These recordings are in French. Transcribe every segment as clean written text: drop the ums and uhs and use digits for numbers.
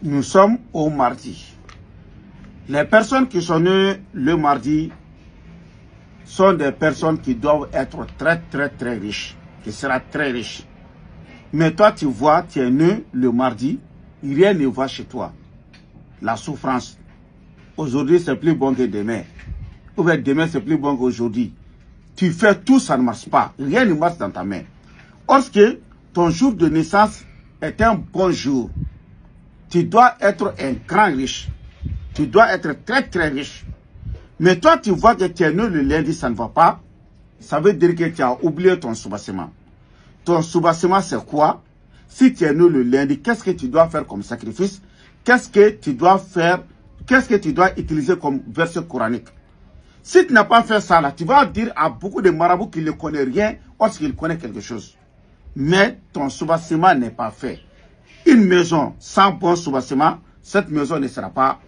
Nous sommes au mardi. Les personnes qui sont nées le mardi sont des personnes qui doivent être très riches, qui seront très riches. Mais toi, tu vois, tu es né le mardi, rien ne va chez toi. La souffrance. Aujourd'hui, c'est plus bon que demain. Ou bien demain, c'est plus bon qu'aujourd'hui. Tu fais tout, ça ne marche pas. Rien ne marche dans ta main. Lorsque ton jour de naissance est un bon jour, tu dois être un grand riche. Tu dois être très riche. Mais toi, tu vois que tu es né le lundi, ça ne va pas. Ça veut dire que tu as oublié ton soubassement. Ton soubassement, c'est quoi? Si tu es né le lundi, qu'est-ce que tu dois faire comme sacrifice? Qu'est-ce que tu dois faire? Qu'est-ce que tu dois utiliser comme verset coranique? Si tu n'as pas fait ça, là, tu vas dire à beaucoup de marabouts qui ne connaissent rien lorsqu'ils connaissent quelque chose. Mais ton soubassement n'est pas fait. Une maison sans bon soubassement, cette maison ne sera pas,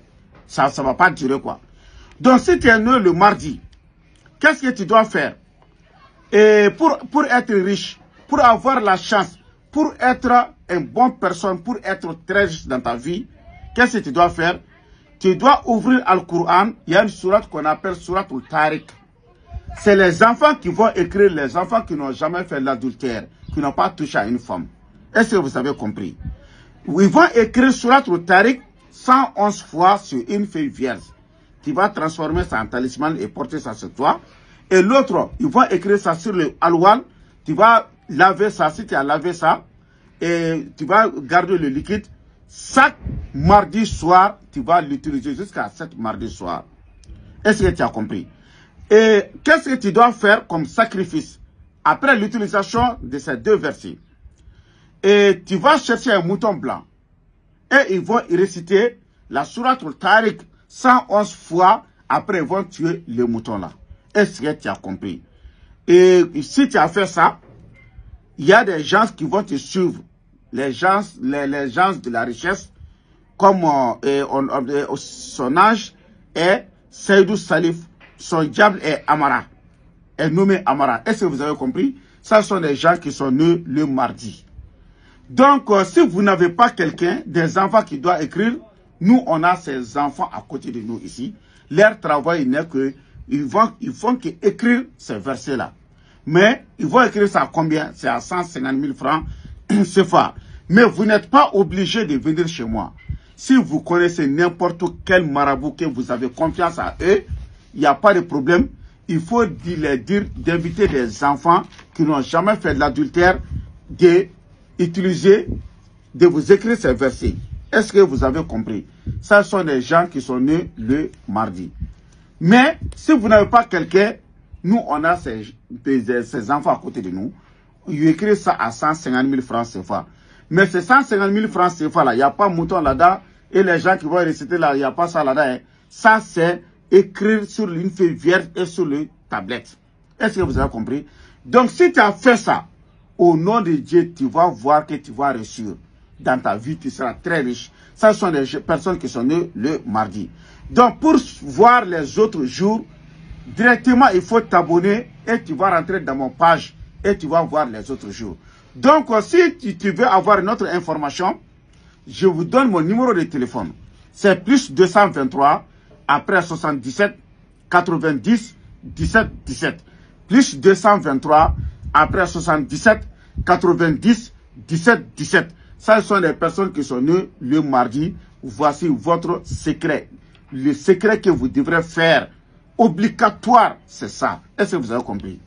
ça ne va pas durer quoi. Donc si tu es né le mardi, qu'est-ce que tu dois faire? Et pour être riche, pour avoir la chance, pour être une bonne personne, pour être très riche dans ta vie, qu'est-ce que tu dois faire? Tu dois ouvrir Al-Qur'an. Il y a une sourate qu'on appelle sourate Al-Tariq. C'est les enfants qui vont écrire, les enfants qui n'ont jamais fait l'adultère, qui n'ont pas touché à une femme. Est-ce que vous avez compris? Ils vont écrire sourate Al-Tariq 111 fois sur une feuille vierge. Tu vas transformer ça en talisman et porter ça sur toi. Et l'autre, ils vont écrire ça sur le alwal. Tu vas laver ça, si tu as lavé ça, et tu vas garder le liquide. Chaque mardi soir, tu vas l'utiliser jusqu'à 7 mardi soir. Est-ce que tu as compris? Et qu'est-ce que tu dois faire comme sacrifice après l'utilisation de ces deux versets? Et tu vas chercher un mouton blanc. Et ils vont réciter la sourate Al-Tariq 111 fois. Après, ils vont tuer le mouton là. Est-ce que tu as compris? Et si tu as fait ça, il y a des gens qui vont te suivre. Les gens de la richesse, comme son âge est Seydou Salif, son diable est Amara, est nommé Amara. Est-ce que vous avez compris? Ça sont des gens qui sont nés le mardi. Donc, si vous n'avez pas quelqu'un, des enfants qui doivent écrire, nous, on a ces enfants à côté de nous ici. Leur travail n'est que, ils font qu'écrire ces versets-là. Mais, ils vont écrire ça à combien? C'est à 150 000 francs, c'est fort. Mais vous n'êtes pas obligé de venir chez moi. Si vous connaissez n'importe quel marabout que vous avez confiance à eux, il n'y a pas de problème. Il faut leur dire d'inviter des enfants qui n'ont jamais fait de l'adultère, d'utiliser, de vous écrire ces versets. Est-ce que vous avez compris? Ce sont des gens qui sont nés le mardi. Mais si vous n'avez pas quelqu'un, nous on a ces enfants à côté de nous. Ils écrivent ça à 150 000 francs CFA. Mais ces 150 000 francs CFA là, il n'y a pas mouton là-dedans. Et les gens qui vont réciter là, il n'y a pas ça là-dedans. Hein. Ça c'est écrire sur une feuille vierge et sur le tablette. Est-ce que vous avez compris? Donc si tu as fait ça, au nom de Dieu, tu vas voir que tu vas réussir. Dans ta vie, tu seras très riche. Ce sont des personnes qui sont nées le mardi. Donc pour voir les autres jours, directement il faut t'abonner et tu vas rentrer dans mon page et tu vas voir les autres jours. Donc si tu veux avoir une autre information, je vous donne mon numéro de téléphone. C'est plus 223 après 77 90 17 17. Plus 223 après 77 90 17 17. Ça, ce sont les personnes qui sont nées le mardi. Voici votre secret. Le secret que vous devrez faire obligatoire, c'est ça. Est-ce que vous avez compris?